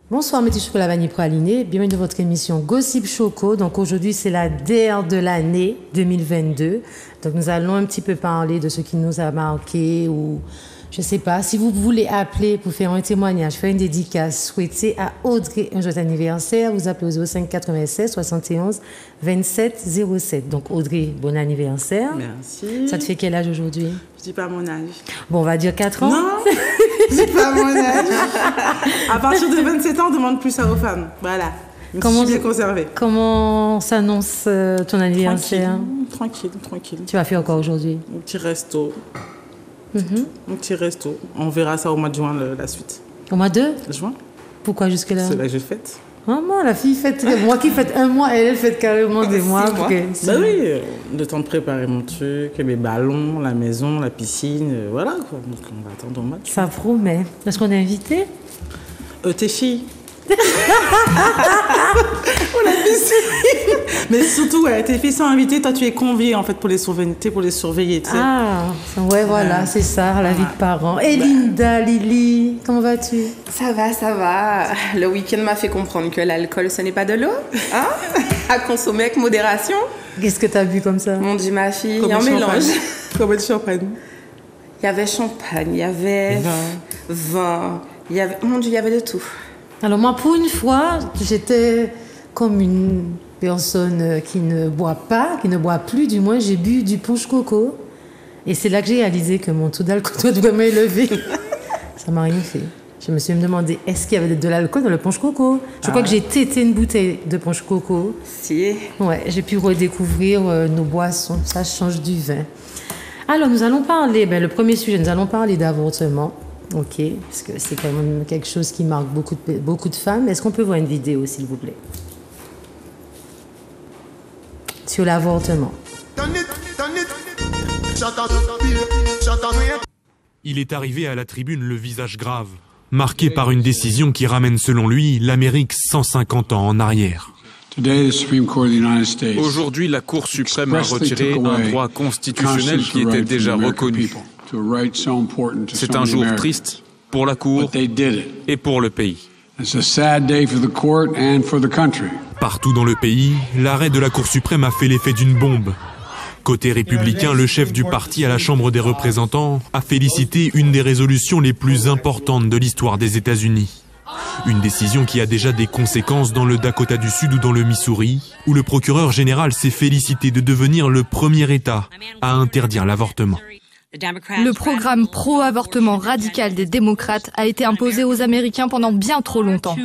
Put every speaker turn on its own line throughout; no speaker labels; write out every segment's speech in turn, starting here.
Bonsoir mes petits chocolats vanille pralinés, bienvenue dans votre émission Gossip Choco. Donc aujourd'hui c'est la DR de l'année 2022. Donc nous allons un petit peu parler de ce qui nous a marqué ou je sais pas, si vous voulez appeler pour faire un témoignage, faire une dédicace, souhaiter à Audrey un joyeux anniversaire, vous appelez au 05 96 71 27 07. Donc Audrey, bon anniversaire.
Merci.
Ça te fait quel âge aujourd'hui?
Je dis pas mon âge.
Bon, on va dire 4 ans.
Non, c'est pas mon âge. À partir de 27 ans, on demande plus ça aux femmes. Voilà.
Comment
bien conservé.
Comment s'annonce ton anniversaire?
Tranquille.
Tu vas faire quoi aujourd'hui?
Un petit resto. Un petit resto. On verra ça au mois de juin, la suite.
Au mois de
Juin.
Pourquoi jusque-là?
C'est là que je fête.
Maman, la fille fête. Moi qui fête un mois, elle fête carrément des mois.
Bah oui, le temps de préparer mon truc, mes ballons, la maison, la piscine, voilà quoi. Donc on va attendre au mois de juin.
Ça promet. Est-ce qu'on est invité?
Tes filles. On a piscine. Mais surtout, ouais, tes filles sont invitées, toi tu es conviée en fait pour les surveiller, tu sais.
Ah, ouais, voilà, c'est ça, la vie de parents. Et Linda, Lily, comment vas-tu?
Ça va. Le week-end m'a fait comprendre que l'alcool, ce n'est pas de l'eau, hein? À consommer avec modération.
Qu'est-ce que t'as bu comme ça?
Mon Dieu, ma fille, il y a un mélange. Comme de champagne. Il y avait champagne, il y avait vin, il y avait... Mon Dieu, il y avait de tout.
Alors moi, pour une fois, j'étais comme une personne qui ne boit plus, du moins, j'ai bu du punch coco. Et c'est là que j'ai réalisé que mon taux d'alcool doit vraiment élevé. Ça m'a rien fait. Je me suis même demandé, est-ce qu'il y avait de l'alcool dans le punch coco? Je crois que j'ai tété une bouteille de punch coco.
Si.
Ouais, j'ai pu redécouvrir nos boissons. Ça change du vin. Alors, nous allons parler, le premier sujet, nous allons parler d'avortement. Ok, parce que c'est quand même quelque chose qui marque beaucoup de femmes. Est-ce qu'on peut voir une vidéo, s'il vous plaît? Sur l'avortement.
Il est arrivé à la tribune le visage grave, marqué par une décision qui ramène selon lui l'Amérique 150 ans en arrière.
Aujourd'hui, la Cour suprême a retiré un droit constitutionnel qui était déjà reconnu. C'est un jour triste pour la Cour et pour le pays.
Partout dans le pays, l'arrêt de la Cour suprême a fait l'effet d'une bombe. Côté républicain, le chef du parti à la Chambre des représentants a félicité une des résolutions les plus importantes de l'histoire des États-Unis. Une décision qui a déjà des conséquences dans le Dakota du Sud ou dans le Missouri, où le procureur général s'est félicité de devenir le premier État à interdire l'avortement.
Le programme pro-avortement radical des démocrates a été imposé aux Américains pendant bien trop longtemps.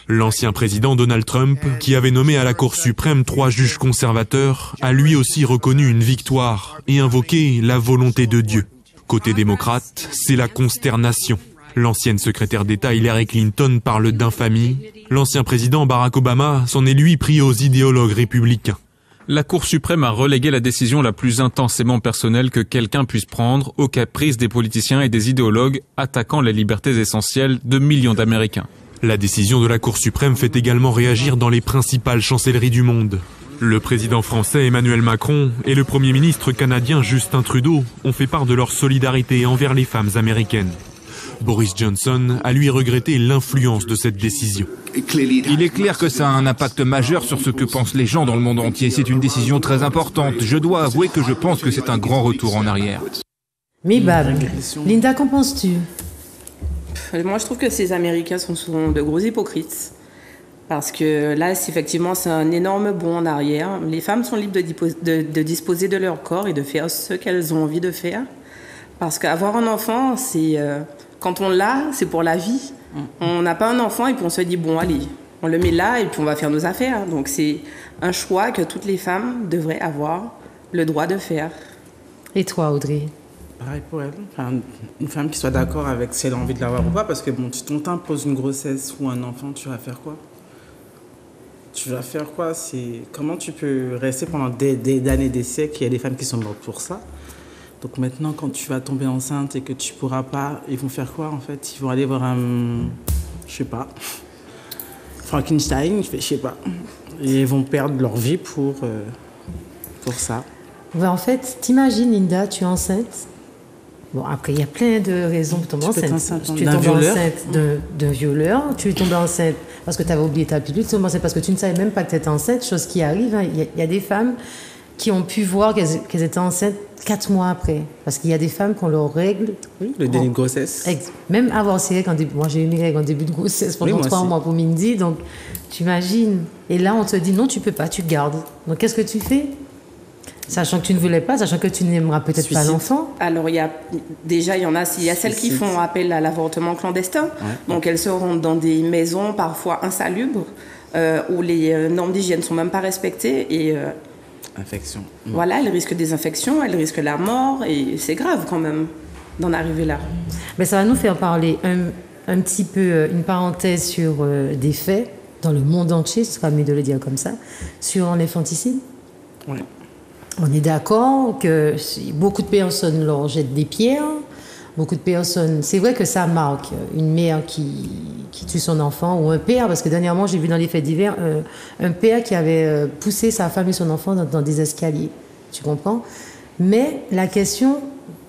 L'ancien président Donald Trump, qui avait nommé à la Cour suprême 3 juges conservateurs, a lui aussi reconnu une victoire et invoqué la volonté de Dieu. Côté démocrate, c'est la consternation. L'ancienne secrétaire d'État Hillary Clinton parle d'infamie. L'ancien président Barack Obama s'en est lui pris aux idéologues républicains.
La Cour suprême a relégué la décision la plus intensément personnelle que quelqu'un puisse prendre au caprice des politiciens et des idéologues attaquant les libertés essentielles de millions d'Américains.
La décision de la Cour suprême fait également réagir dans les principales chancelleries du monde. Le président français Emmanuel Macron et le premier ministre canadien Justin Trudeau ont fait part de leur solidarité envers les femmes américaines. Boris Johnson a lui regretté l'influence de cette décision.
Il est clair que ça a un impact majeur sur ce que pensent les gens dans le monde entier. C'est une décision très importante. Je dois avouer que je pense que c'est un grand retour en arrière.
Mais Linda, qu'en penses-tu?
Moi, je trouve que ces Américains sont de gros hypocrites. Parce que là, effectivement, c'est un énorme bond en arrière. Les femmes sont libres de disposer de leur corps et de faire ce qu'elles ont envie de faire. Parce qu'avoir un enfant, c'est... Quand on l'a, c'est pour la vie. On n'a pas un enfant et puis on se dit, bon, allez, on le met là et puis on va faire nos affaires. Donc c'est un choix que toutes les femmes devraient avoir le droit de faire.
Et toi, Audrey?
Pareil pour elle. Enfin, une femme qui soit d'accord avec si elle a envie de l'avoir ou pas. Parce que bon, si on t'impose une grossesse ou un enfant, tu vas faire quoi? Comment tu peux rester pendant des années, des siècles? Il y a des femmes qui sont mortes pour ça. Donc maintenant, quand tu vas tomber enceinte et que tu pourras pas, ils vont faire quoi en fait? Ils vont aller voir je sais pas, Frankenstein, je sais pas. Et ils vont perdre leur vie pour ça.
En fait, t'imagines, Linda, tu es enceinte. Bon, après, il y a plein de raisons pour tomber enceinte. Tu es tombée enceinte d'un violeur, tu es tombée enceinte parce que tu avais oublié ta pilule, tu es tombée enceinte parce que tu ne savais même pas que tu étais enceinte, chose qui arrive. Hein. Il y a des femmes qui ont pu voir qu'elles étaient enceintes 4 mois après. Parce qu'il y a des femmes qui ont leurs règles.
Oui, le déni de grossesse.
Même avoir ses règles en début. Moi, j'ai eu mes règles en début de grossesse pendant 3 mois pour Mindy. Donc, tu imagines. Et là, on te dit non, tu peux pas, tu gardes. Donc, qu'est-ce que tu fais? Sachant que tu ne voulais pas, sachant que tu n'aimeras peut-être pas l'enfant.
Alors, il y a celles qui font appel à l'avortement clandestin. Ouais. Donc, elles se rendent dans des maisons parfois insalubres, où les normes d'hygiène ne sont même pas respectées. Et
infection.
Voilà, elles risquent des infections, elles risquent la mort. Et c'est grave quand même d'en arriver là.
Mais ça va nous faire parler un petit peu, une parenthèse sur des faits dans le monde entier, ce sera mieux de le dire comme ça, sur l'infanticide.
Oui.
On est d'accord que beaucoup de personnes leur jettent des pierres, beaucoup de personnes... C'est vrai que ça marque une mère qui tue son enfant ou un père, parce que dernièrement, j'ai vu dans les faits divers un père qui avait poussé sa femme et son enfant dans des escaliers. Tu comprends? Mais la question,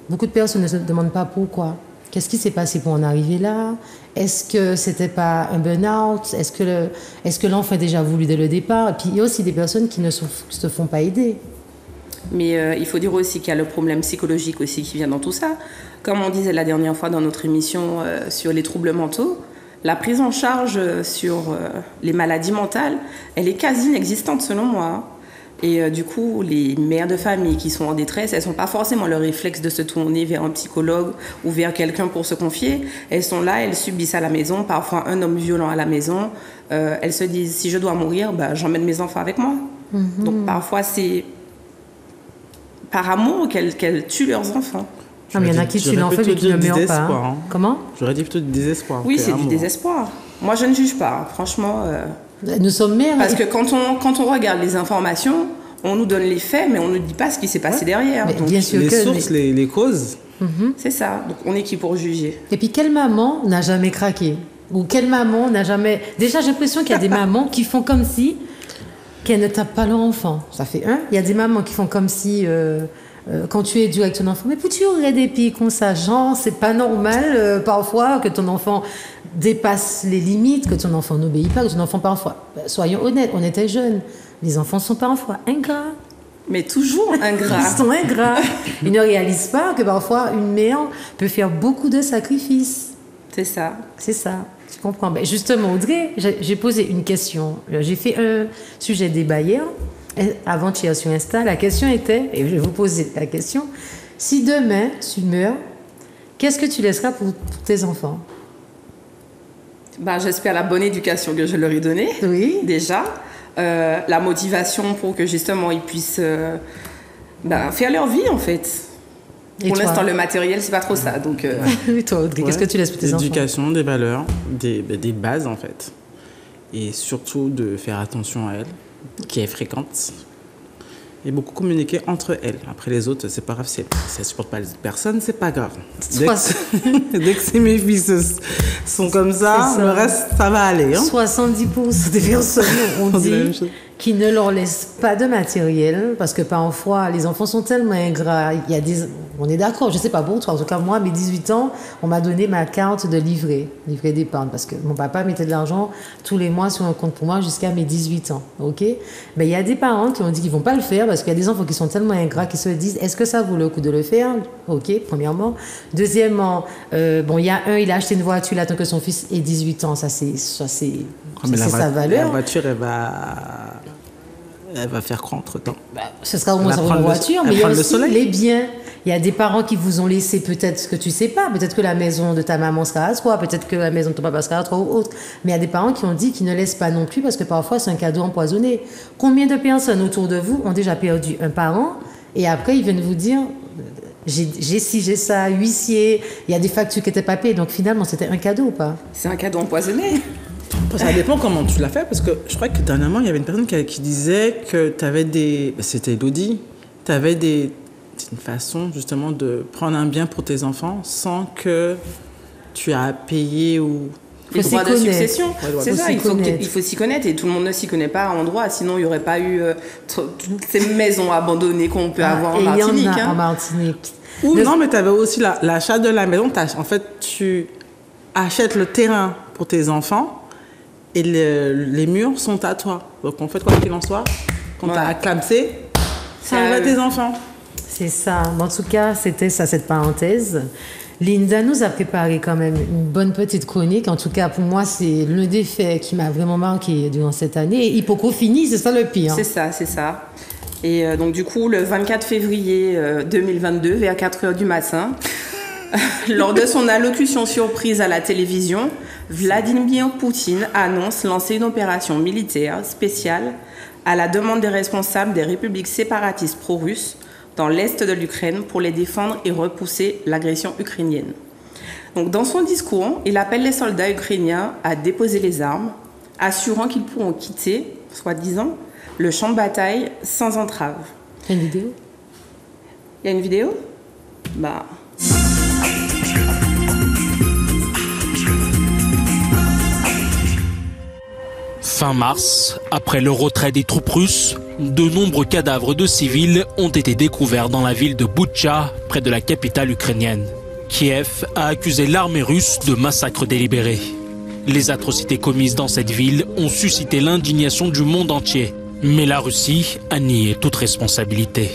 beaucoup de personnes ne se demandent pas pourquoi. Qu'est-ce qui s'est passé pour en arriver là? Est-ce que c'était pas un burn-out? Est-ce que l'enfant a déjà voulu dès le départ? Et puis il y a aussi des personnes qui ne se font pas aider.
Mais il faut dire aussi qu'il y a le problème psychologique aussi qui vient dans tout ça. Comme on disait la dernière fois dans notre émission sur les troubles mentaux, la prise en charge sur les maladies mentales, elle est quasi inexistante selon moi. Et du coup, les mères de famille qui sont en détresse, elles n'ont pas forcément le réflexe de se tourner vers un psychologue ou vers quelqu'un pour se confier. Elles sont là, elles subissent à la maison, parfois un homme violent à la maison. Elles se disent, si je dois mourir, j'emmène mes enfants avec moi. Mm-hmm. Donc parfois, c'est par amour qu'elles tuent leurs enfants.
Non, mais il y en a qui tuent l'enfant mais qui ne meurent pas. Hein. Comment?
J'aurais dit plutôt du désespoir.
Oui, c'est du désespoir. Moi, je ne juge pas, franchement.
Nous sommes mères.
Parce que quand on regarde les informations, on nous donne les faits, mais on ne dit pas ce qui s'est passé derrière.
Donc, bien sûr
les sources, les causes.
Mm-hmm.
C'est ça. Donc, on est qui pour juger?
Et puis, quelle maman n'a jamais craqué? Ou quelle maman n'a jamais... Déjà, j'ai l'impression qu'il y a des mamans qui font comme si qu'elles ne tapent pas leur enfant. Ça fait un. Il y a des mamans qui font comme si... quand tu es dur avec ton enfant, mais pourquoi tu aurais des pays comme ça, genre, c'est pas normal parfois que ton enfant dépasse les limites, que ton enfant n'obéit pas, que ton enfant parfois, soyons honnêtes, on était jeunes, les enfants sont parfois ingrats.
Mais toujours ingrats.
Ils sont ingrats. Ils ne réalisent pas que parfois une mère peut faire beaucoup de sacrifices.
C'est ça.
C'est ça. Tu comprends? Ben justement, Audrey, j'ai posé une question. J'ai fait un sujet débat hier. Avant-hier sur Insta, la question était, et je vais vous poser la question, si demain tu meurs, qu'est-ce que tu laisseras pour tes enfants?
J'espère la bonne éducation que je leur ai donnée,
oui.
Déjà, la motivation pour que justement ils puissent faire leur vie en fait. Et pour l'instant, le matériel, c'est pas trop ça. Donc,
Et toi, Audrey, qu'est-ce que tu laisses pour tes enfants?
L'éducation, des valeurs, des bases en fait, et surtout de faire attention à elles, qui est fréquente, et beaucoup communiquer entre elles. Après les autres, c'est pas grave, si elles supportent pas les autres personnes, c'est pas grave. Dès que mes fils sont comme ça, le reste, ça va aller. Hein.
70% des personnes ont dit qu'ils ne leur laissent pas de matériel, parce que parfois, les enfants sont tellement ingrats. On est d'accord, je sais pas pour toi, en tout cas moi, à mes 18 ans, on m'a donné ma carte de livret d'épargne, parce que mon papa mettait de l'argent tous les mois sur un compte pour moi jusqu'à mes 18 ans, ok? Mais il y a des parents qui ont dit qu'ils vont pas le faire, parce qu'il y a des enfants qui sont tellement ingrats qu'ils se disent, est-ce que ça vaut le coup de le faire? Ok, premièrement. Deuxièmement, il y a il a acheté une voiture, il attend que son fils ait 18 ans, ça c'est sa valeur.
La voiture, elle va faire quoi entre-temps?
Ce sera au moins sur une voiture, mais il y a aussi les biens. Il y a des parents qui vous ont laissé peut-être ce que tu sais pas. Peut-être que la maison de ta maman sera à toi, peut-être que la maison de ton papa sera à toi ou autre. Mais il y a des parents qui ont dit qu'ils ne laissent pas non plus parce que parfois c'est un cadeau empoisonné. Combien de personnes autour de vous ont déjà perdu un parent et après ils viennent vous dire j'ai ci, j'ai ça, huissier, il y a des factures qui n'étaient pas payées. Donc finalement c'était un cadeau ou pas?
C'est un cadeau empoisonné.
Ça dépend comment tu l'as fait, parce que je crois que dernièrement, il y avait une personne qui disait que tu avais c'était Elodie, tu avais une façon justement de prendre un bien pour tes enfants sans que tu as à payer ou...
Les droits de succession,
Ouais,
c'est ça, il faut s'y connaître et tout le monde ne s'y connaît pas en droit, sinon il n'y aurait pas eu toutes ces maisons abandonnées qu'on peut avoir en Martinique.
Il y en a en Martinique.
Non, mais tu avais aussi l'achat de la maison. En fait, tu achètes le terrain pour tes enfants et les murs sont à toi. Donc en fait, quoi qu'il en soit, quand tu as acclamé, ça va à tes enfants.
C'est ça. En tout cas, c'était ça, cette parenthèse. Linda nous a préparé quand même une bonne petite chronique. En tout cas, pour moi, c'est l'un des faits qui m'a vraiment marqué durant cette année. Et Hippoco fini, c'est ça le pire.
C'est ça. Et donc, du coup, le 24 février 2022, vers 4h du matin, lors de son allocution surprise à la télévision, Vladimir Poutine annonce lancer une opération militaire spéciale à la demande des responsables des républiques séparatistes pro-russes dans l'est de l'Ukraine pour les défendre et repousser l'agression ukrainienne. Donc, dans son discours, il appelle les soldats ukrainiens à déposer les armes, assurant qu'ils pourront quitter, soi-disant, le champ de bataille sans entrave.
Il y a une vidéo ?
Il y a une vidéo ?
Fin mars, après le retrait des troupes russes, de nombreux cadavres de civils ont été découverts dans la ville de Boutcha, près de la capitale ukrainienne. Kiev a accusé l'armée russe de massacres délibérés. Les atrocités commises dans cette ville ont suscité l'indignation du monde entier. Mais la Russie a nié toute responsabilité.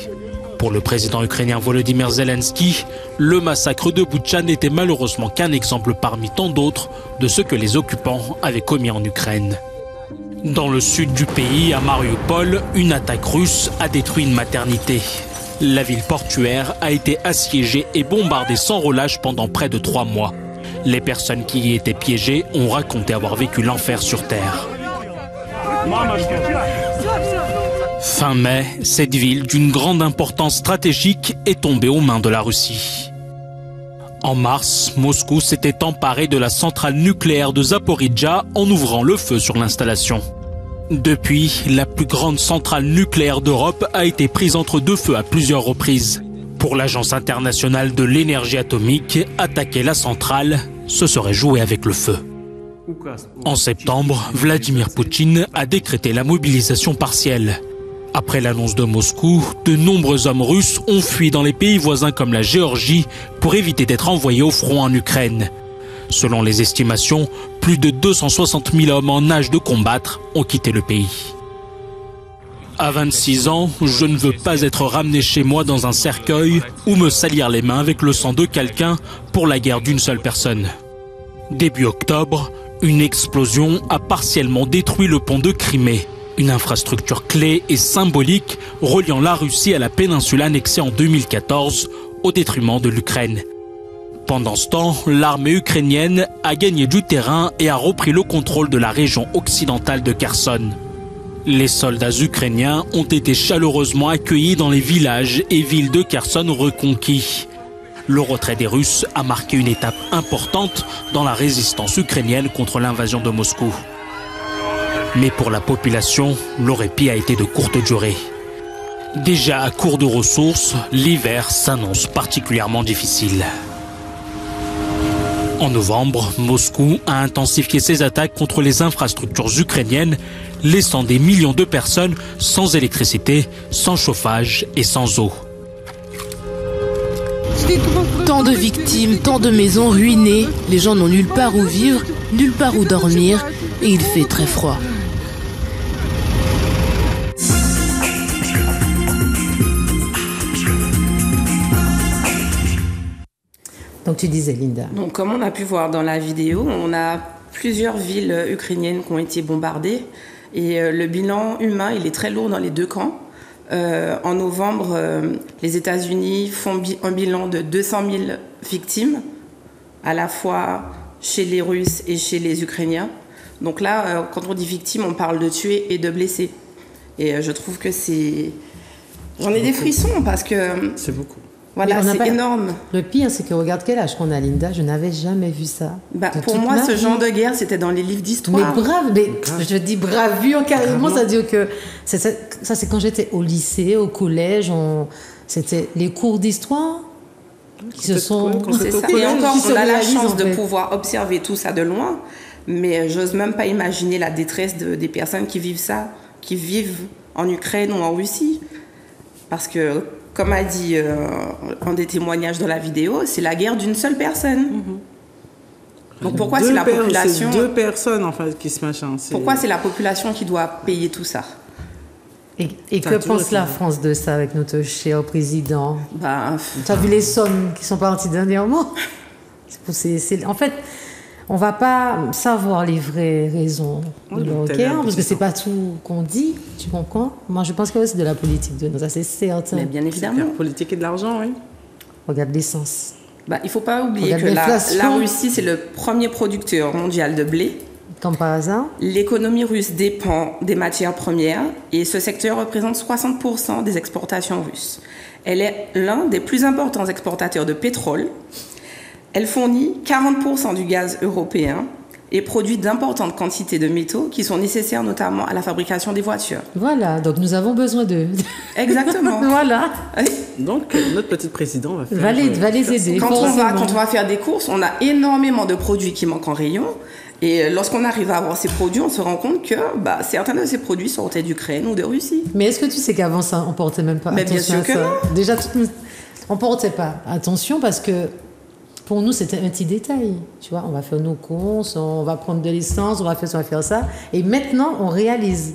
Pour le président ukrainien Volodymyr Zelensky, le massacre de Boutcha n'était malheureusement qu'un exemple parmi tant d'autres de ce que les occupants avaient commis en Ukraine. Dans le sud du pays, à Mariupol, une attaque russe a détruit une maternité. La ville portuaire a été assiégée et bombardée sans relâche pendant près de 3 mois. Les personnes qui y étaient piégées ont raconté avoir vécu l'enfer sur terre. Fin mai, cette ville d'une grande importance stratégique est tombée aux mains de la Russie. En mars, Moscou s'était emparé de la centrale nucléaire de Zaporijjia en ouvrant le feu sur l'installation. Depuis, la plus grande centrale nucléaire d'Europe a été prise entre deux feux à plusieurs reprises. Pour l'Agence internationale de l'énergie atomique, attaquer la centrale, ce serait jouer avec le feu. En septembre, Vladimir Poutine a décrété la mobilisation partielle. Après l'annonce de Moscou, de nombreux hommes russes ont fui dans les pays voisins comme la Géorgie pour éviter d'être envoyés au front en Ukraine. Selon les estimations, plus de 260 000 hommes en âge de combattre ont quitté le pays. À 26 ans, je ne veux pas être ramené chez moi dans un cercueil ou me salir les mains avec le sang de quelqu'un pour la guerre d'une seule personne. Début octobre, une explosion a partiellement détruit le pont de Crimée, une infrastructure clé et symbolique reliant la Russie à la péninsule annexée en 2014 au détriment de l'Ukraine. Pendant ce temps, l'armée ukrainienne a gagné du terrain et a repris le contrôle de la région occidentale de Kherson. Les soldats ukrainiens ont été chaleureusement accueillis dans les villages et villes de Kherson reconquis. Le retrait des Russes a marqué une étape importante dans la résistance ukrainienne contre l'invasion de Moscou. Mais pour la population, le répit a été de courte durée. Déjà à court de ressources, l'hiver s'annonce particulièrement difficile. En novembre, Moscou a intensifié ses attaques contre les infrastructures ukrainiennes, laissant des millions de personnes sans électricité, sans chauffage et sans eau.
Tant de victimes, tant de maisons ruinées, les gens n'ont nulle part où vivre, nulle part où dormir, et il fait très froid.
Donc tu disais, Linda.
Donc comme on a pu voir dans la vidéo, on a plusieurs villes ukrainiennes qui ont été bombardées et le bilan humain, il est très lourd dans les deux camps. En novembre, les États-Unis font un bilan de 200 000 victimes, à la fois chez les Russes et chez les Ukrainiens. Donc là, quand on dit victimes, on parle de tués et de blessés. Et je trouve que c'est... J'en ai des frissons parce que...
C'est beaucoup.
Voilà, c'est énorme.
Le pire, c'est que regarde quel âge qu'on a, Linda. Je n'avais jamais vu ça.
Pour moi, ce genre de guerre, c'était dans les livres d'histoire.
Mais brave, je dis bravure carrément. C'est-à-dire que ça, c'est quand j'étais au lycée, au collège. C'était les cours d'histoire qui se sont...
C'est ça. Et encore, on a la chance de pouvoir observer tout ça de loin, mais j'ose même pas imaginer la détresse des personnes qui vivent ça, qui vivent en Ukraine ou en Russie. Parce que, comme a dit un des témoignages de la vidéo, c'est la guerre d'une seule personne. Donc pourquoi c'est la population...
C'est 2 personnes en fait qui se machin.
Pourquoi c'est la population qui doit payer tout ça?
Et que pense la France de ça avec notre cher président? Tu as vu les sommes qui sont parties dernièrement? En fait, on ne va pas savoir les vraies raisons de leur guerre, parce que ce n'est pas tout qu'on dit, tu comprends? Moi, je pense que c'est de la politique de nous, ça c'est certain.
Mais bien évidemment.
La politique et de l'argent, oui.
Regarde l'essence.
Il ne faut pas oublier que la Russie, c'est le premier producteur mondial de blé.
Comme par hasard.
L'économie russe dépend des matières premières et ce secteur représente 60% des exportations russes. Elle est l'un des plus importants exportateurs de pétrole. Elle fournit 40% du gaz européen et produit d'importantes quantités de métaux qui sont nécessaires notamment à la fabrication des voitures.
Voilà, donc nous avons besoin d'eux.
Exactement.
Voilà.
Donc notre petit président
va les aider.
Quand on va faire des courses, on a énormément de produits qui manquent en rayon. Et lorsqu'on arrive à avoir ces produits, on se rend compte que certains de ces produits sortaient d'Ukraine ou de Russie.
Mais est-ce que tu sais qu'avant ça, on portait même pas attention à ça? Bien sûr que non. Déjà, on portait pas attention parce que pour nous, c'était un petit détail. Tu vois, on va faire nos courses, on va prendre de l'essence, on va faire ça. Et maintenant, on réalise.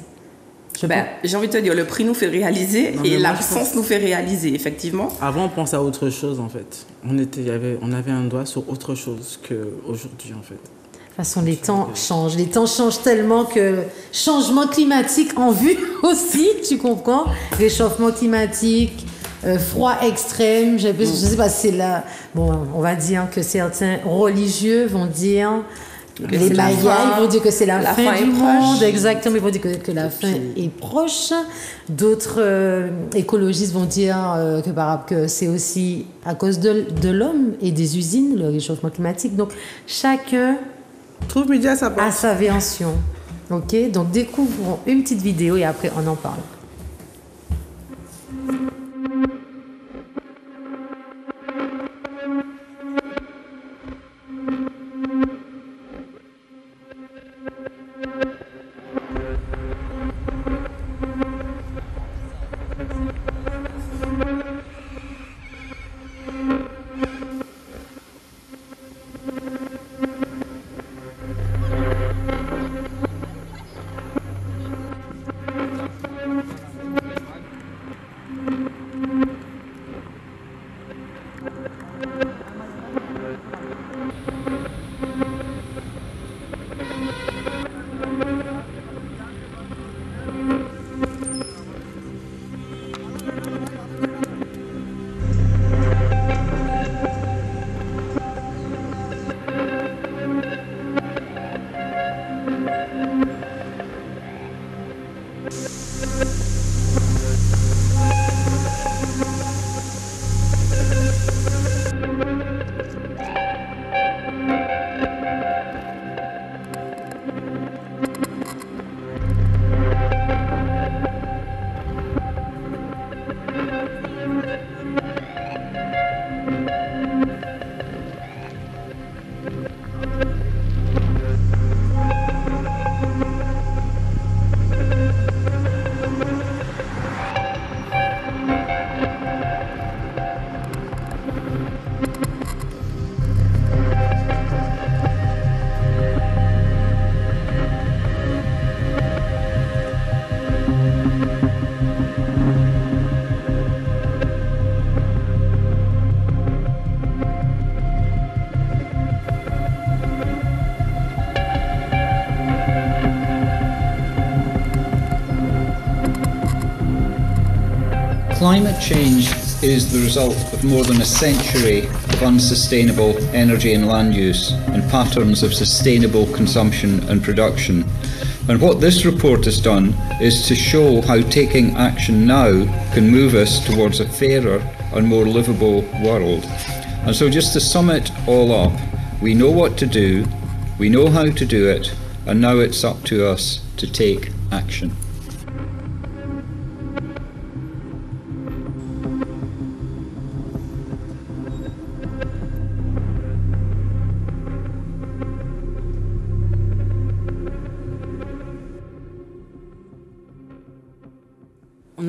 J'ai envie de te dire, le prix nous fait réaliser et l'absence nous fait réaliser, effectivement.
Avant, on pensait à autre chose, en fait. On avait un doigt sur autre chose qu'aujourd'hui, en fait.
De toute façon, les temps changent. Les temps changent tellement que changement climatique en vue aussi, tu comprends? Réchauffement climatique, froid extrême. Je ne sais pas si c'est là. Bon, on va dire que certains religieux vont dire, les Mayas, ils vont dire que c'est la fin du monde. Exactement, ils vont dire que la fin est proche. D'autres écologistes vont dire que c'est aussi à cause de l'homme et des usines, le réchauffement climatique. Donc, chacun
trouve midi à sa porte.
À sa version. Ok, donc découvrons une petite vidéo et après on en parle.
Climate change is the result of more than a century of unsustainable energy and land use and patterns of sustainable consumption and production. And what this report has done is to show how taking action now can move us towards a fairer and more livable world. And so just to sum it all up, we know what to do, we know how to do it, and now it's up to us to take action.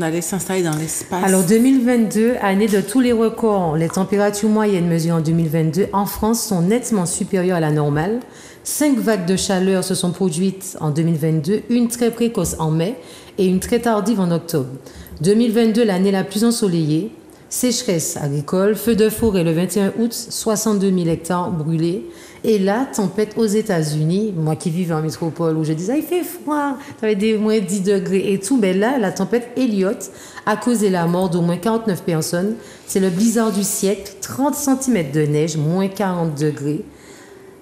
allait s'installer dans l'espace.
Alors 2022, année de tous les records. Les températures moyennes mesurées en 2022 en France sont nettement supérieures à la normale. 5 vagues de chaleur se sont produites en 2022, une très précoce en mai et une très tardive en octobre. 2022, l'année la plus ensoleillée. Sécheresse agricole, feu de forêt le 21 août, 62 000 hectares brûlés. Et là, tempête aux États-Unis. Moi qui vivais en métropole où je disais, il fait froid, ça avait des moins 10 degrés et tout. Ben là, la tempête Elliott a causé la mort d'au moins 49 personnes. C'est le blizzard du siècle, 30 cm de neige, moins 40 degrés.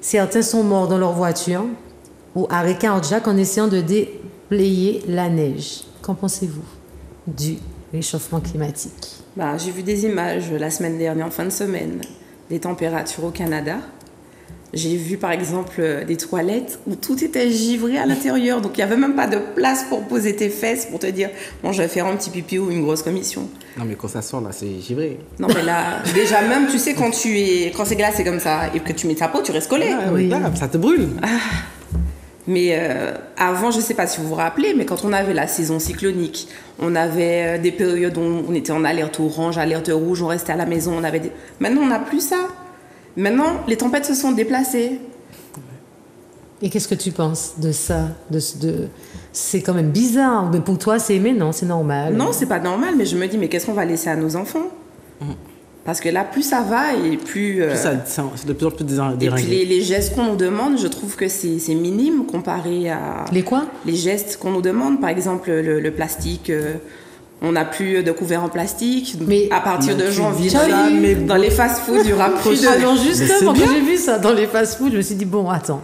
Certains sont morts dans leur voiture ou arrêt cardiaque en essayant de déblayer la neige. Qu'en pensez-vous du réchauffement climatique?
J'ai vu des images la semaine dernière, en fin de semaine, des températures au Canada. J'ai vu par exemple des toilettes où tout était givré à l'intérieur, donc il n'y avait même pas de place pour poser tes fesses pour te dire bon, je vais faire un petit pipi ou une grosse commission.
Non mais quand ça sort là, c'est givré.
Non mais là, déjà même tu sais quand c'est glacé comme ça et que tu mets ta peau, tu restes collé.
Oui. Là, ça te brûle.
Mais avant, je ne sais pas si vous vous rappelez, mais quand on avait la saison cyclonique, on avait des périodes où on était en alerte orange, alerte rouge, on restait à la maison. Maintenant, on n'a plus ça. Maintenant, les tempêtes se sont déplacées.
Et qu'est-ce que tu penses de ça C'est quand même bizarre. Mais pour toi, c'est normal.
Non, c'est pas normal, mais je me dis, mais qu'est-ce qu'on va laisser à nos enfants ? Parce que là, plus ça va et plus...
c'est de plus en plus déringué.
Et puis les gestes qu'on nous demande, je trouve que c'est minime comparé à...
Les quoi ?
Les gestes qu'on nous demande, par exemple le plastique... on n'a plus de couverts en plastique. Mais à partir de janvier, dans les fast-foods, il n'y aura plus de...
Alors justement, quand j'ai vu ça dans les fast-foods, je me suis dit, bon, attends...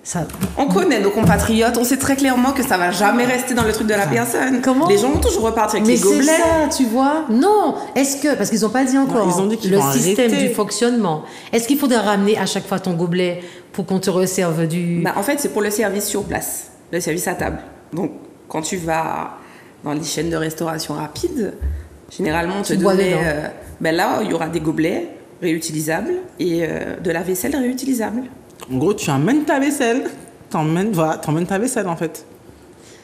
Ça...
On connaît nos compatriotes, on sait très clairement que ça va jamais rester dans le truc de la personne.
Comment ?
Les gens vont toujours repartir avec les gobelets.
Mais c'est ça, tu vois ? Non. Est-ce que, parce qu'ils n'ont pas dit encore,
ils ont dit qu'ils
le
vont
système
arrêter.
du fonctionnement. Est-ce qu'il faudra ramener à chaque fois ton gobelet pour qu'on te resserve du...
En fait, c'est pour le service sur place, le service à table. Donc, quand tu vas dans les chaînes de restauration rapide, généralement, on te donnait... là, il y aura des gobelets réutilisables et de la vaisselle réutilisable.
En gros, tu amènes ta vaisselle. T'emmènes ta vaisselle, en fait.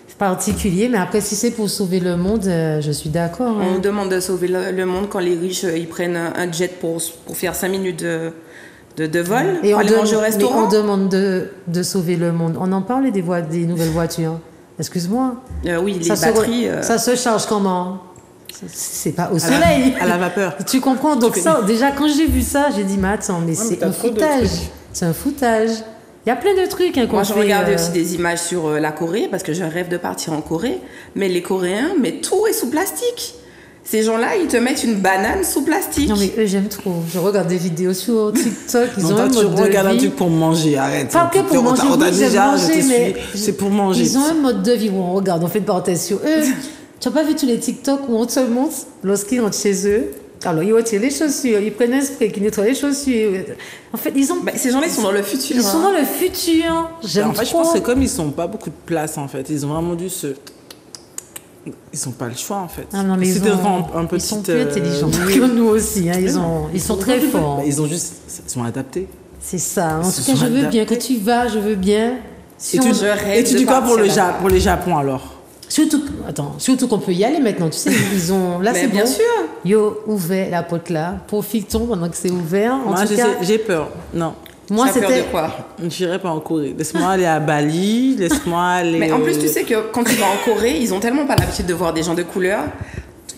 C'est particulier, mais après, si c'est pour sauver le monde, je suis d'accord.
On demande de sauver le monde quand les riches, ils prennent un jet pour faire 5 minutes de vol,
et
pour aller manger au restaurant.
Mais on demande de sauver le monde. On en parle des nouvelles voitures. Excuse-moi.
Oui, les batteries...
Ça se charge comment ? C'est pas au soleil.
À la vapeur.
Tu comprends ? Donc ça, déjà, quand j'ai vu ça, j'ai dit, mais attends, mais c'est un foutage. C'est un foutage. Il y a plein de trucs qu'on
Moi,
fait.
je regardais aussi des images sur la Corée, parce que je rêve de partir en Corée. Mais les Coréens, tout est sous plastique. Ces gens-là, ils te mettent une banane sous plastique.
Non, mais eux, j'aime trop. Je regarde des vidéos sur TikTok. Ils ont un mode de vie.
Tu regardes un truc pour manger, arrête.
Pas que pour manger, mais
c'est pour manger.
Ils ont un mode de vie où on regarde, on fait une parenthèse sur eux. Tu n'as pas vu tous les TikTok où on te montre lorsqu'ils rentrent chez eux? Alors, ils retirent les chaussures, ils prennent un spray qui nettoie les chaussures. En fait, ils ont...
ces gens-là, ils sont dans le futur.
Ils sont dans le futur. J'aime trop.
Je pense que comme ils n'ont pas beaucoup de place, en fait, ils ont vraiment dû se... Ils n'ont pas le choix, en fait.
Ah non, mais ils sont plus intelligents que nous aussi. Hein. Ils sont très forts.
Ils sont adaptés.
C'est ça. En tout cas, je veux bien que tu vas, je veux bien.
Et tu dis quoi pour les Japon, alors?
Surtout qu'on peut y aller maintenant, tu sais, ils ont... Là, c'est
bien
bon.
sûr.
Yo, ouvert la porte là, profitons pendant que c'est ouvert.
Moi, j'ai peur, non.
Moi, c'était... peur de quoi?
Je n'irai pas en Corée. Laisse-moi aller à Bali, laisse-moi aller...
Mais en plus, tu sais que quand tu vas en Corée, ils ont tellement pas l'habitude de voir des gens de couleur.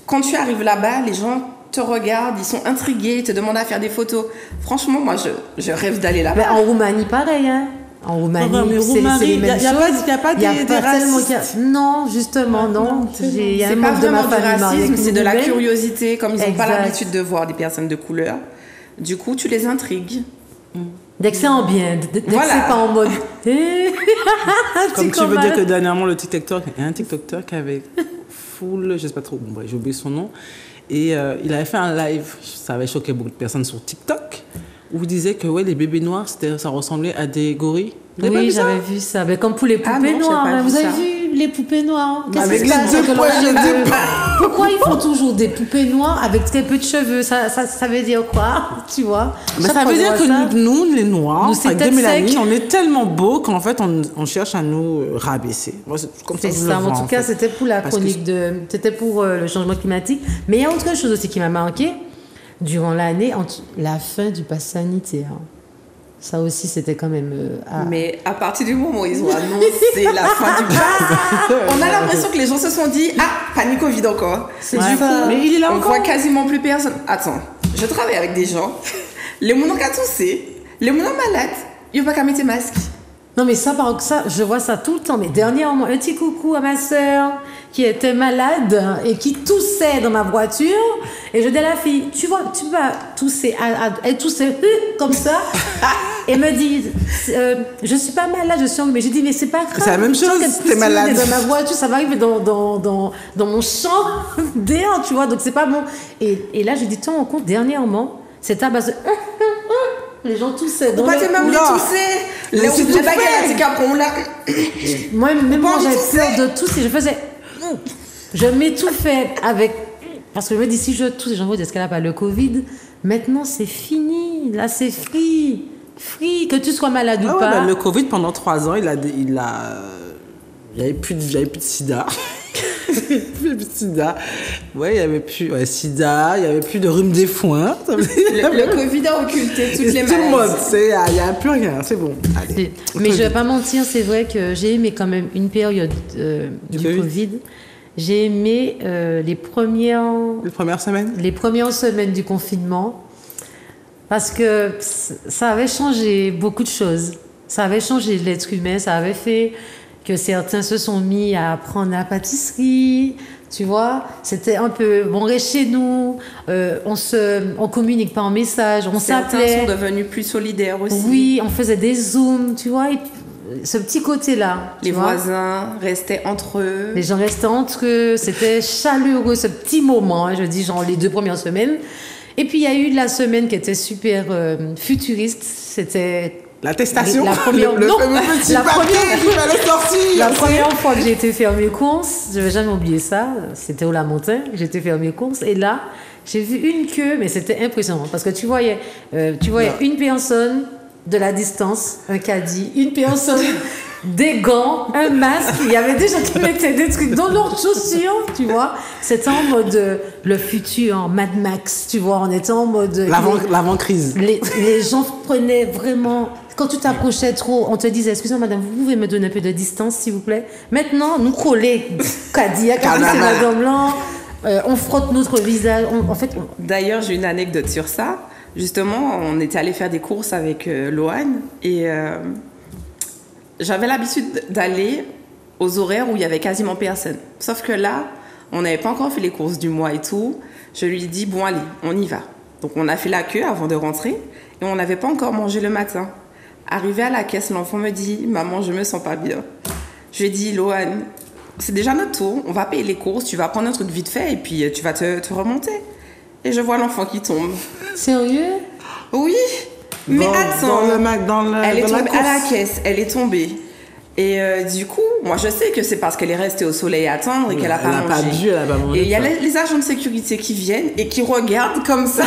Quand tu arrives là-bas, les gens te regardent, ils sont intrigués, ils te demandent à faire des photos. Franchement, moi, je rêve d'aller là-bas.
Mais en Roumanie, pareil, hein. En Roumanie, c'est les mêmes choses.
Il n'y a pas des racistes.
Non, justement, non. Il y a un membre de ma famille mariée.
C'est de la curiosité, comme ils n'ont pas l'habitude de voir des personnes de couleur. Du coup, tu les intrigues.
Dès que c'est en bien, dès que c'est pas en mode...
Comme tu veux dire que dernièrement, il y a un TikToker qui avait full, je sais pas trop, j'ai oublié son nom, et il avait fait un live, ça avait choqué beaucoup de personnes sur TikTok, où il disait que les bébés noirs, ça ressemblait à des gorilles.
Oui, j'avais vu ça. Mais comme pour les poupées noires. Vous avez vu les poupées noires?
Avec les deux poils,
Pourquoi ils font toujours des poupées noires avec très peu de cheveux? Ça veut dire quoi? Tu vois?
Ça veut dire que nous, les Noirs,
nous,
avec des mélanines, on est tellement beaux qu'en fait, on cherche à nous rabaisser. Moi, c'est comme ça que je le vois,
en tout cas, c'était pour la chronique c'était pour le changement climatique. Mais il y a autre chose aussi qui m'a marqué durant l'année, la fin du pass sanitaire. Ça aussi, c'était quand même...
Mais à partir du moment où ils ont annoncé la fin du pass, on a l'impression que les gens se sont dit « Ah, panique Covid encore ». Du coup,
mais il est là
on
encore.
voit quasiment plus personne. Attends, je travaille avec des gens, les monos qui ont toussé, les monos malades, ils n'ont pas qu'à mettre des masques.
Non, mais ça, je vois ça tout le temps. Mais dernièrement, un petit coucou à ma sœur qui était malade et qui toussait dans ma voiture. Et je dis à la fille, tu vois, tu vas tousser. Elle toussait comme ça. Et me dit, je suis pas malade, je suis anglais. Mais j'ai dit, mais c'est pas grave.
C'est la même chose, t'es malade.
Dans ma voiture, ça va arriver dans mon champ d'air, tu vois. Donc c'est pas bon. Et là, j'ai dit, tiens, on compte dernièrement, c'est à base de... Les gens toussaient.
On pas même les tousser. Les baguettes, on l'a.
Moi, même moi, j'avais peur de tousser. Je faisais. Je m'étouffais avec. Parce que je me dis, si je tousse, j'en vois, est-ce qu'elle n'a pas le Covid? Maintenant, c'est fini. Là, c'est free. Free. Que tu sois malade ou pas.
Ben, le Covid, pendant 3 ans, il n'y avait plus de sida. Sida. Ouais, il n'y avait plus sida, il n'y avait plus de rhume des foins.
Le Covid a occulté toutes les maladies.
Tout le monde, il n'y a plus rien, c'est bon. Allez.
Mais je ne vais pas mentir, c'est vrai que j'ai aimé quand même une période du Covid. J'ai aimé les premières semaines du confinement parce que ça avait changé beaucoup de choses. Ça avait changé l'être humain, ça avait fait que certains se sont mis à apprendre la pâtisserie, tu vois. C'était un peu, on reste chez nous, on communique pas en message, on s'appelait.
Certains sont devenus plus solidaires aussi.
Oui, on faisait des zooms, tu vois. Et ce petit côté-là.
Les voisins restaient entre eux.
Les gens restaient entre eux, c'était chaleureux, ce petit moment, hein, je dis genre les 2 premières semaines. Et puis il y a eu la semaine qui était super futuriste, c'était...
L'attestation,
la première fois que j'ai été faire mes courses, je ne vais jamais oublier ça, c'était au Lamentin, j'ai été faire mes courses et là, j'ai vu une queue, mais c'était impressionnant parce que tu voyais une personne de la distance, un caddie, une personne, des gants, un masque, il y avait des gens qui mettaient des trucs dans leurs chaussures, tu vois. C'était en mode le futur, Mad Max, tu vois, on était en mode...
L'avant-crise.
Les gens prenaient vraiment... Quand tu t'approchais trop, on te disait, excusez-moi madame, vous pouvez me donner un peu de distance s'il vous plaît. Maintenant, nous coller, Cadillac, c'est madame blanc, on frotte notre visage.
D'ailleurs, j'ai une anecdote sur ça. Justement, on était allé faire des courses avec Loane et j'avais l'habitude d'aller aux horaires où il y avait quasiment personne. Sauf que là, on n'avait pas encore fait les courses du mois et tout. Je lui ai dit, bon allez, on y va. Donc on a fait la queue avant de rentrer et on n'avait pas encore mangé le matin. Arrivé à la caisse, l'enfant me dit, maman, je me sens pas bien. Je lui ai dit, Loane, c'est déjà notre tour, on va payer les courses, tu vas prendre un truc vite fait et puis tu vas te remonter. Et je vois l'enfant qui tombe.
Sérieux?
Oui. Mais attends, elle est tombée à la caisse, elle est tombée. Et du coup, moi je sais que c'est parce qu'elle est restée au soleil à attendre et qu'elle n'a pas mangé.
Elle a pas mangé.
Et il y a les agents de sécurité qui viennent et qui regardent comme ça.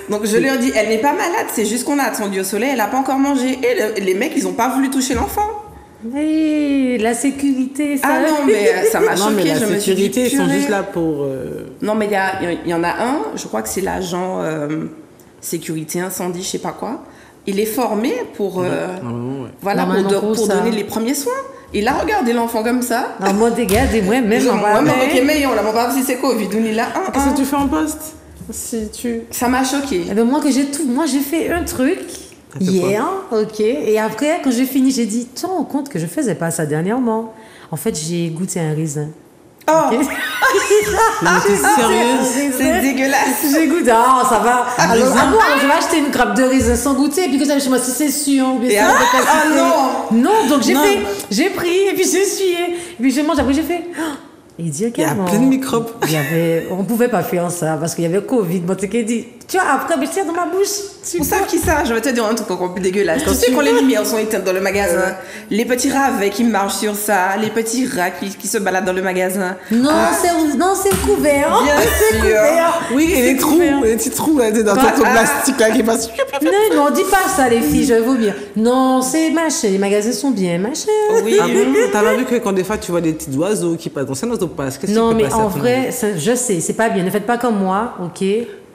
Donc je leur dis, elle n'est pas malade, c'est juste qu'on a attendu au soleil, elle n'a pas encore mangé. Et les mecs, ils n'ont pas voulu toucher l'enfant.
Oui, la sécurité, ça...
Ah non, mais ça m'a choquée.
Non, mais la sécurité, ils sont juste là pour...
Non, mais il y en a un, je crois que c'est l'agent sécurité incendie, je sais pas quoi. Il est formé pour, pour donner les premiers soins. Il a regardé l'enfant comme ça.
Non, moi, regardez-moi, même en bas.
Ok, mais on l'a pas vu si c'est Covid.
Qu'est-ce que tu fais en poste?
Ça m'a choqué.
Eh ben moi j'ai fait un truc hier, ok, et après quand j'ai fini j'ai dit, tu te rends compte que je faisais pas ça dernièrement. En fait j'ai goûté un raisin.
Oh,
okay.
T'es sérieuse?
C'est dégueulasse.
J'ai goûté, ça va. Alors je vais acheter une grappe de raisin sans goûter, et puis que ça chez moi si c'est sûr. Non, donc j'ai pris et puis j'ai essuyé, et puis j'ai mangé, après j'ai fait. Il dit
il y a plein de microbes.
On ne pouvait pas faire ça parce qu'il y avait Covid. Bon, tu dit, Tu vois, après, mais c'est dans ma bouche.
Pour ça, qui ça? Je vais te dire un truc encore plus dégueulasse. Tu sais, quand les lumières sont éteintes dans le magasin, les petits rats avec qui marchent sur ça, les petits rats qui se baladent dans le magasin.
Non, c'est couvert.
Bien sûr.
Oui, et les trous, les petits trous là, dans ton plastique là qui passent.
Non, on dit pas ça, les filles, je vais vous dire. Non, c'est machin, les magasins sont bien, machin.
Oui.
Ah bon? T'as pas vu que quand des fois tu vois des petits oiseaux qui passent, c'est un oiseau passe.
Non, mais en vrai, je sais, c'est pas bien. Ne faites pas comme moi, ok?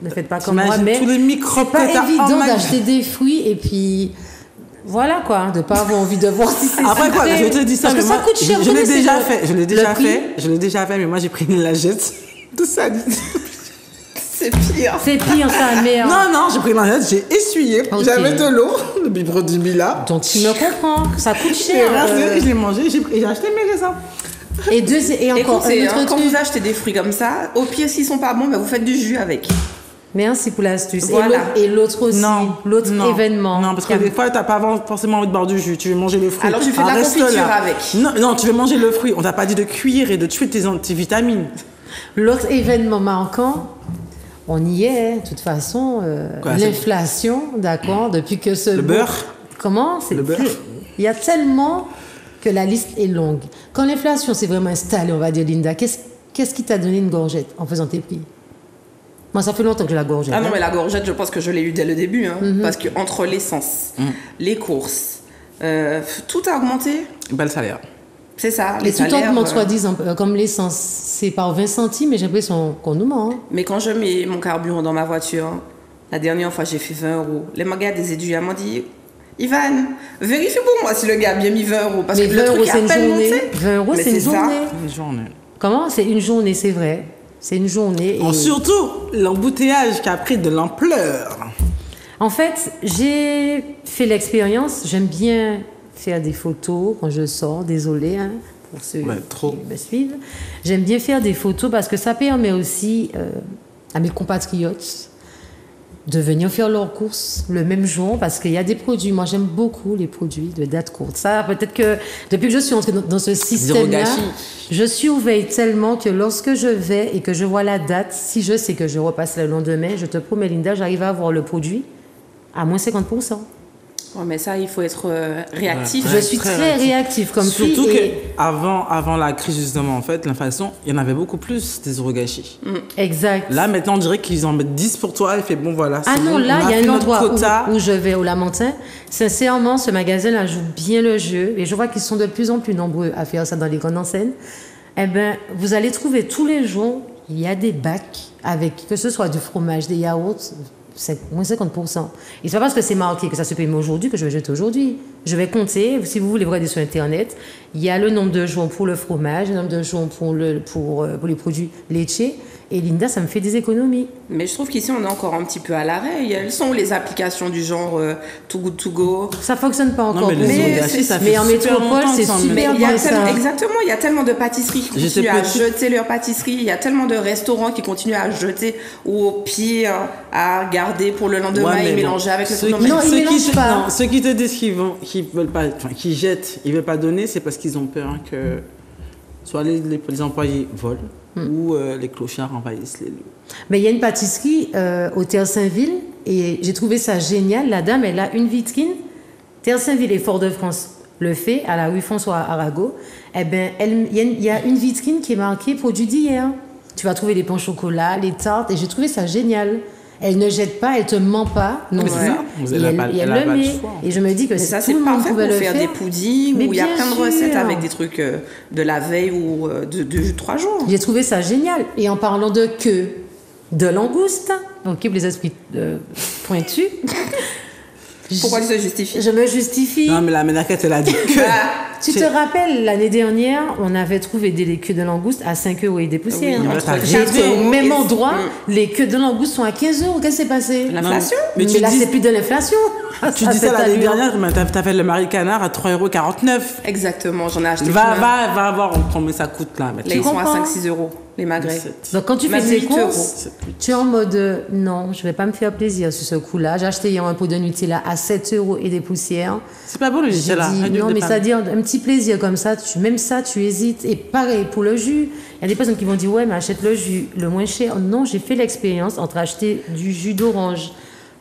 Ne faites pas comme moi, mais
tous les microbes
c'est pas évident d'acheter des fruits et puis voilà quoi, de pas avoir envie de voir si c'est
après quoi,
sucré.
je te dis ça,
parce
mais
que
moi,
ça coûte cher.
je l'ai déjà fait, mais moi j'ai pris une lingette, tout ça.
C'est pire.
C'est pire, ça, merde.
Non, j'ai pris une lingette, j'ai essuyé, j'avais de l'eau, le biberon du Mila.
Donc tu me comprends, ça coûte cher.
Je l'ai mangé, j'ai acheté mes raisins.
Et encore
écoutez,
un autre
quand
truc.
vous achetez des fruits comme ça, au pire s'ils sont pas bons, vous faites du jus avec.
Merci pour l'astuce.
Voilà.
Et l'autre aussi, l'autre événement.
Non, parce que des fois, t'as pas forcément envie de boire du jus. Tu veux manger le fruit.
Alors, je fais de la confiture avec.
Non, tu veux manger le fruit. On t'a pas dit de cuire et de tuer tes vitamines.
L'autre événement marquant, on y est, de toute façon. L'inflation, d'accord, depuis que ce...
Le beurre.
Comment?
Le beurre.
Il y a tellement que la liste est longue. Quand l'inflation s'est vraiment installée, on va dire, Linda, qu'est-ce qui t'a donné une gorgette en faisant tes prix? Moi, ça fait longtemps que j'ai la gorgette.
Ah non, mais la gorgette, je pense que je l'ai eu dès le début. Parce qu'entre l'essence, les courses, tout a augmenté.
Pas le salaire.
C'est ça,
Et
les
tout
salaires.
augmente, soi-disant, comme l'essence. C'est par 20 centimes, mais j'ai l'impression qu'on nous ment. Hein.
Mais quand je mets mon carburant dans ma voiture, la dernière fois, j'ai fait 20 €. Les magas des étudiants m'ont dit... Ivan, vérifie pour moi si le gars a bien mis 20 €. Parce
mais
que
20
le truc
€, c'est une journée.
monté.
20 €, c'est une journée.
Une journée.
Comment? C'est une journée, c'est vrai. C'est une journée. Et...
Surtout, l'embouteillage qui a pris de l'ampleur.
En fait, j'ai fait l'expérience. J'aime bien faire des photos quand je sors. Désolée pour ceux qui me suivent. J'aime bien faire des photos parce que ça permet aussi à mes compatriotes de venir faire leurs courses le même jour parce qu'il y a des produits. Moi, j'aime beaucoup les produits de date courte. Ça, peut-être que depuis que je suis entrée dans ce système-là, je surveille tellement que lorsque je vais et que je vois la date, si je sais que je repasse le lendemain, je te promets, Linda, j'arrive à avoir le produit à moins 50%.
Ouais, mais ça, il faut être réactif.
Je suis très réactive comme fille.
Surtout qu'avant la crise, justement, en fait, l'inflation, il y en avait beaucoup plus des euros gâchis.
Exact.
Là, maintenant, on dirait qu'ils en mettent 10 pour toi et fait bon, voilà.
Ah non,
bon,
là, il y a un endroit où je vais au Lamentin. Sincèrement, ce magasin-là joue bien le jeu et je vois qu'ils sont de plus en plus nombreux à faire ça dans les grandes enseignes. Eh bien, vous allez trouver tous les jours, il y a des bacs avec, que ce soit du fromage, des yaourts, c'est moins 50%. Et c'est pas parce que c'est marqué que ça se paye aujourd'hui que je vais jeter aujourd'hui. Je vais compter, si vous voulez regarder sur Internet, il y a le nombre de jours pour le fromage, le nombre de jours pour les produits laitiers. Et Linda, ça me fait des économies.
Mais je trouve qu'ici, on est encore un petit peu à l'arrêt. Elles sont les applications du genre Too Good To Go.
Ça fonctionne pas encore.
Non, mais
en métropole, c'est super bien ça.
Exactement, il y a tellement de pâtisseries qui continuent à jeter leur pâtisserie. Il y a tellement de restaurants qui continuent à jeter ou au pire à garder pour le lendemain et mélanger avec le
Non, ils mélangent pas.
Ceux qui te disent qu'ils veulent pas, qu'ils jettent, ils veulent pas donner, c'est parce qu'ils ont peur que soit les employés volent. Où les clochards envahissent les lieux.
Mais il y a une pâtisserie au Terre Saint-Ville et j'ai trouvé ça génial. La dame, elle a une vitrine. Terre Saint-Ville et Fort-de-France le fait à la rue François Arago. Eh bien, il y a une vitrine qui est marquée produits d'hier. Tu vas trouver les pains au chocolat, les tartes et j'ai trouvé ça génial. Elle ne jette pas, elle te ment pas non plus. Et elle le met. Et je me dis que
ça,
tout le monde pouvait le
faire des puddings où il y a plein de recettes avec des trucs de la veille ou de 3 jours.
J'ai trouvé ça génial. Et en parlant de queue de langouste, ok, pour les esprits pointus.
Pourquoi tu te justifies?
Je me justifie.
Non, mais la ménaquette, elle a dit que.
Tu te rappelles, l'année dernière, on avait trouvé des queues de langouste à 5 € et des poussières. J'ai été au même endroit, les queues de langouste sont à 15 €. Qu'est-ce qui s'est passé?
L'inflation?
Mais là, c'est plus de l'inflation.
Tu dis ça l'année dernière, mais t'as fait le Marie Canard à 3,49 €.
Exactement, j'en ai acheté.
Va voir combien ça coûte là.
Là, ils sont à 5-6 €. les magrets.
Donc quand tu fais
Magrets,
tes
8
courses, tu es en mode non, je vais pas me faire plaisir sur ce coup-là. J'ai acheté hier un pot de Nutella à 7 € et des poussières.
C'est pas bon le Nutella.
Non, mais c'est-à-dire un petit plaisir comme ça, même ça, tu hésites. Et pareil pour le jus. Il y a des personnes qui vont dire ouais, mais achète le jus le moins cher. Non, j'ai fait l'expérience entre acheter du jus d'orange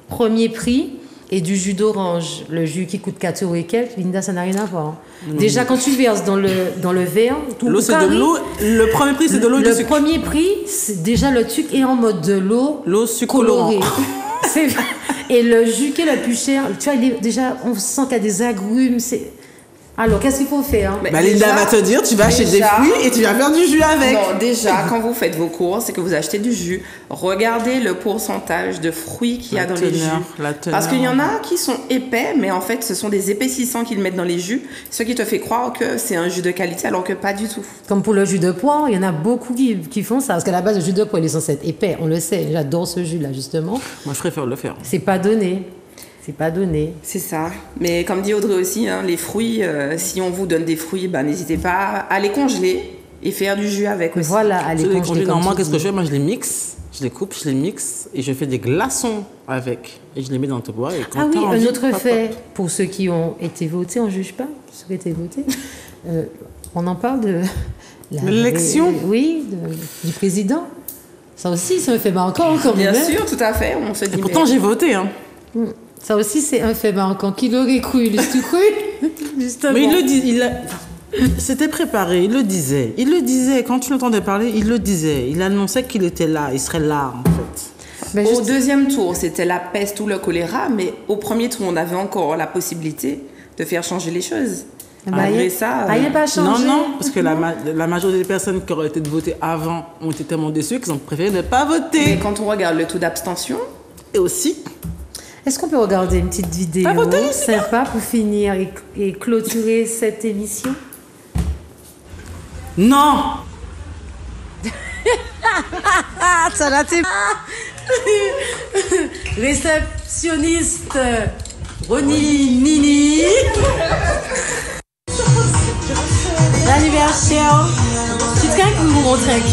premier prix et du jus d'orange, le jus qui coûte 4 € et quelques. Linda, ça n'a rien à voir. Déjà, quand tu verses dans le verre,
l'eau, c'est de l'eau. Le premier prix, c'est de l'eau et du sucre.
Le premier prix, c'est déjà le truc est en mode de l'eau colorée. Et le jus qui est le plus cher, tu vois, déjà, on sent qu'il y a des agrumes. Alors, qu'est-ce qu'il faut faire?
Linda va te dire, tu vas acheter des fruits et tu vas faire du jus avec.
Non, déjà, quand vous faites vos courses et que vous achetez du jus, regardez le pourcentage de fruits qu'il y a dans les jus. Parce qu'il y en a qui sont épais, mais en fait, ce sont des épaississants qu'ils mettent dans les jus, ce qui te fait croire que c'est un jus de qualité, alors que pas du tout.
Comme pour le jus de poire, il y en a beaucoup qui font ça. Parce qu'à la base, le jus de poire, il est censé être épais. On le sait, j'adore ce jus-là, justement.
Moi, je préfère le faire.
C'est pas donné. C'est pas donné.
C'est ça. Mais comme dit Audrey aussi, hein, les fruits, si on vous donne des fruits, n'hésitez pas à les congeler et faire du jus avec aussi.
Voilà, à les congeler.
Normalement, qu'est-ce que je fais? Moi, je les mixe, je les coupe, je les mixe et je fais des glaçons avec. Et je les mets dans le bois.
Ah oui, un autre fait, pour ceux qui ont été votés, on ne juge pas, ceux qui ont été votés. On en parle de
l'élection.
Oui, du président. Ça aussi, c'est un fait marquant quand même.
Bien sûr, tout à fait. On se dit,
et pourtant, j'ai voté. Hein.
Ça aussi, c'est un fait marquant. Qui l'aurait cru? L'as-tu cru? Justement.
Mais il le dit, c'était préparé, il le disait. Il le disait, quand tu l'entendais parler, il le disait. Il annonçait qu'il était là, il serait là, en fait.
Au deuxième tour, c'était la peste ou le choléra, mais au premier tour, on avait encore la possibilité de faire changer les choses.
Malgré ça... il n'y a pas changé.
Non, parce que la majorité des personnes qui auraient été votées avant ont été tellement déçues qu'ils ont préféré ne pas voter.
Mais quand on regarde le taux d'abstention...
Et aussi...
Est-ce qu'on peut regarder une petite vidéo sympa pour finir et clôturer cette émission?
Non.
Ça l'a été. Réceptionniste Ronnie Nini. L'anniversaire. Tu te calmes pour vous montrer.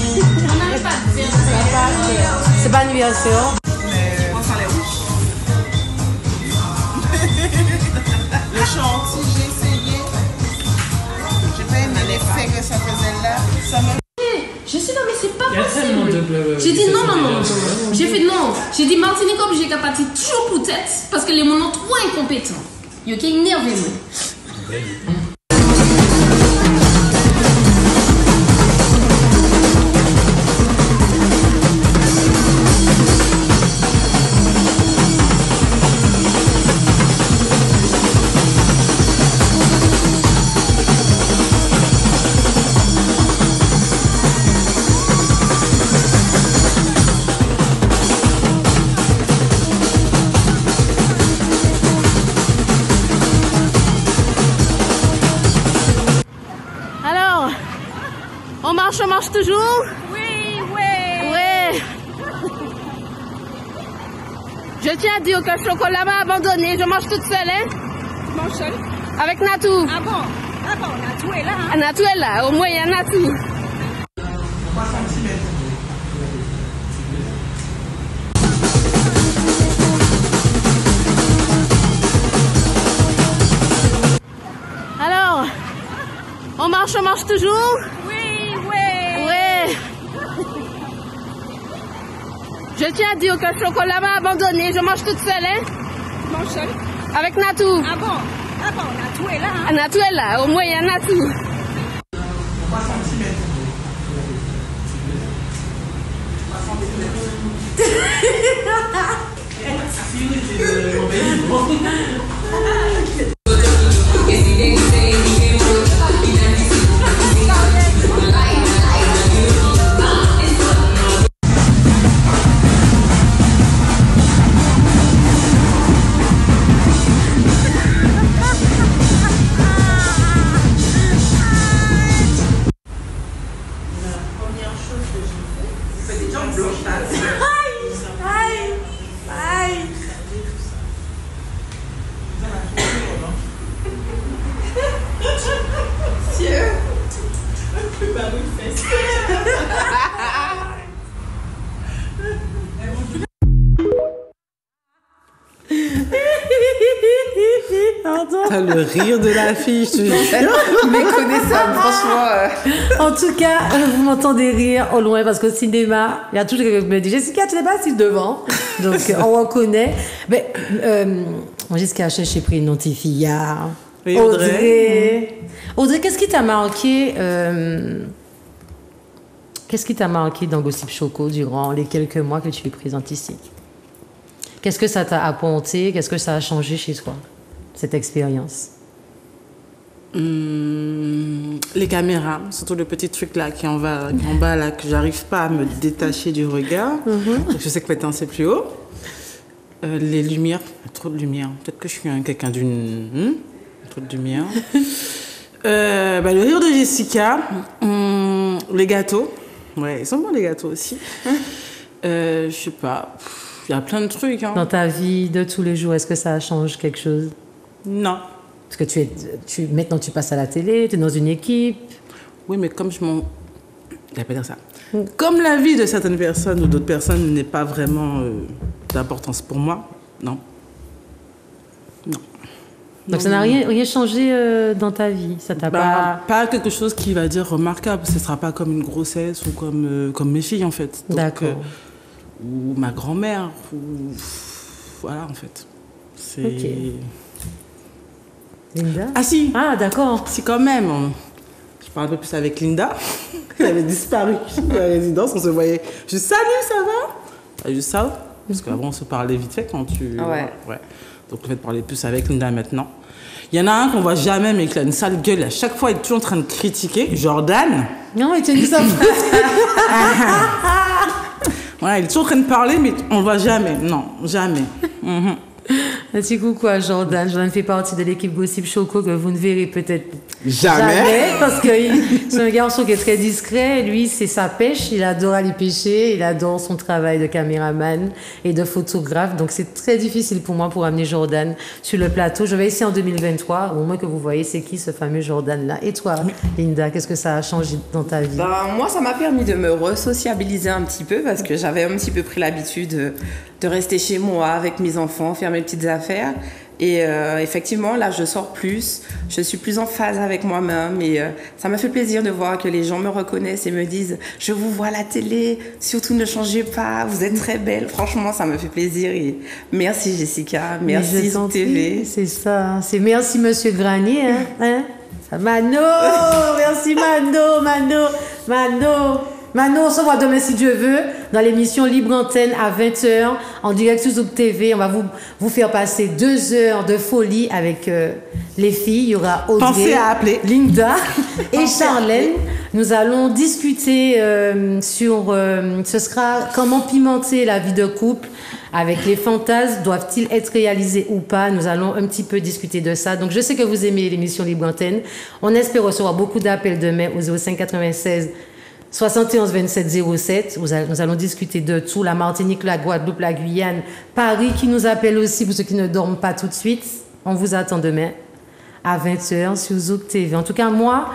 C'est pas anniversaire.
Le chantier, j'ai essayé. J'ai pas aimé l'effet que ça faisait là.
Je suis non, mais c'est pas possible. J'ai dit non. J'ai fait non. J'ai dit Martinique obligé qu'à partir toujours pour tête. Parce que les gens sont trop incompétents. Ils sont énervés. On marche toujours?
Oui.
Je tiens à dire que le chocolat m'a abandonné. Je mange toute seule, hein?
Tu manges seule?
Avec Natou.
Ah bon, Natou est là, hein?
Natou est là, au moins il y a Natou.
3 cm.
Alors, on marche toujours?
Oui.
Je tiens à dire que le chocolat m'a abandonné. Je mange toute seule, hein?
Tu manges seule?
Avec Natou.
Ah bon, Natou est là, hein?
Natou est là, au moins il y a Natou.
3 cm.
Le rire de la fille, je te jure.
Méconnaissable, franchement.
En tout cas, vous m'entendez rire au loin parce qu'au cinéma, il y a toujours quelqu'un qui me dit Jessica, tu n'es pas assis devant. Donc, on reconnaît. Mais, Jessica, j'ai pris une autre fille.
Oui, Audrey.
Audrey, qu'est-ce qui t'a marqué Qu'est-ce qui t'a marqué dans Gossip Choco durant les quelques mois que tu es présente ici? Qu'est-ce que ça t'a apporté? Qu'est-ce que ça a changé chez toi, cette expérience?
Les caméras, surtout le petit truc là qui est en bas là, que j'arrive pas à me détacher du regard. Donc je sais que maintenant c'est plus haut. Les lumières, trop de lumière. Peut-être que je suis quelqu'un d'une... trop de lumière. Le rire de Jessica, les gâteaux. Ouais, ils sont bons les gâteaux aussi. Je sais pas, il y a plein de trucs. Hein.
Dans ta vie de tous les jours, est-ce que ça change quelque chose?
Non.
Parce que maintenant tu passes à la télé, tu es dans une équipe.
Oui, mais comme je vais pas dire ça. Comme la vie de certaines personnes ou d'autres personnes n'est pas vraiment d'importance pour moi, non.
Donc ça n'a rien changé dans ta vie, ça t'a
pas quelque chose qui va dire remarquable. Ce sera pas comme une grossesse ou comme mes filles en fait. Donc,
d'accord.
Ou ma grand-mère ou voilà en fait. C'est.
Ok. Linda.
Ah si.
Ah d'accord.
Si quand même. Je parle un peu plus avec Linda. Elle avait disparu de la résidence. On se voyait. Je dis salut, ça va? Juste ça. Parce qu'avant on se parlait vite fait quand tu.
Ouais.
Donc, le fait de parler plus avec Linda maintenant. Il y en a un qu'on voit jamais, mais qui a une sale gueule. À chaque fois, il est toujours en train de critiquer. Jordan.
Non, mais tu as dit ça.
Ouais, il est toujours en train de parler, mais on le voit jamais. Non, jamais.
Un petit coucou à Jordan. Jordan fait partie de l'équipe Gossip Choco que vous ne verrez peut-être
jamais
parce que c'est un garçon qui est très discret. Lui, c'est sa pêche. Il adore aller pêcher. Il adore son travail de caméraman et de photographe. Donc, c'est très difficile pour moi pour amener Jordan sur le plateau. Je vais essayer en 2023. Au moins que vous voyez, c'est qui ce fameux Jordan-là. Et toi, Linda, qu'est-ce que ça a changé dans ta vie?
Moi, ça m'a permis de me re-sociabiliser un petit peu parce que j'avais un petit peu pris l'habitude de rester chez moi avec mes enfants, faire mes petites affaires. Et effectivement, là, je sors plus, je suis plus en phase avec moi-même. Et ça m'a fait plaisir de voir que les gens me reconnaissent et me disent « Je vous vois à la télé, surtout ne changez pas, vous êtes très belle. » Franchement, ça me fait plaisir. Et merci Jessica, merci Zouk TV.
C'est ça, c'est merci Monsieur Granier. Hein? Mano, merci Mano, on se voit demain si Dieu veut dans l'émission Libre Antenne à 20h en direct sur Zouk TV. On va vous faire passer 2 heures de folie avec les filles. Il y aura Audrey,
pensez à appeler
Linda et Charlène. Nous allons discuter sur ce sera comment pimenter la vie de couple avec les fantasmes. Doivent-ils être réalisés ou pas? Nous allons un petit peu discuter de ça. Donc, je sais que vous aimez l'émission Libre Antenne. On espère recevoir beaucoup d'appels demain au 05 96 71 27 07. Nous allons discuter de tout. La Martinique, la Guadeloupe, la Guyane, Paris qui nous appelle aussi pour ceux qui ne dorment pas tout de suite. On vous attend demain à 20h sur Zouk TV. En tout cas, moi,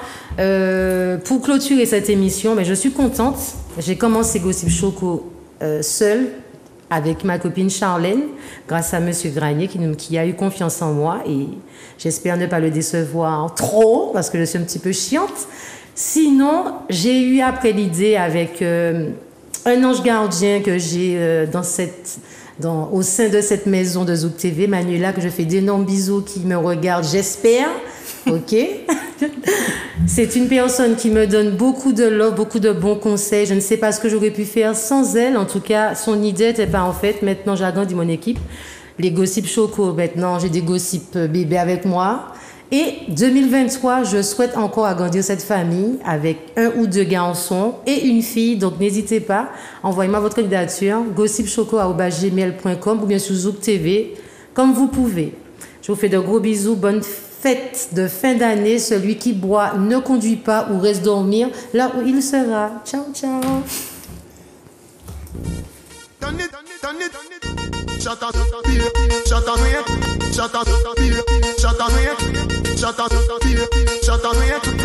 pour clôturer cette émission, je suis contente. J'ai commencé Gossip Choco seule avec ma copine Charlène, grâce à Monsieur Granier qui a eu confiance en moi et j'espère ne pas le décevoir trop parce que je suis un petit peu chiante. Sinon, j'ai eu après l'idée avec un ange gardien que j'ai au sein de cette maison de Zouk TV, Manuela, que je fais d'énormes bisous, qui me regarde, j'espère. Ok. C'est une personne qui me donne beaucoup de love, beaucoup de bons conseils. Je ne sais pas ce que j'aurais pu faire sans elle. En tout cas, son idée n'était pas en fait. Maintenant, j'agrandis mon équipe. Les Gossip Choco, maintenant, j'ai des Gossip bébés avec moi. Et 2023, je souhaite encore agrandir cette famille avec 1 ou 2 garçons et une fille. Donc, n'hésitez pas. Envoyez-moi votre candidature, gossipchoco@gmail.com ou bien sur Zouk TV, comme vous pouvez. Je vous fais de gros bisous. Bonne fête de fin d'année. Celui qui boit ne conduit pas ou reste dormir là où il sera. Ciao, ciao. Shut up,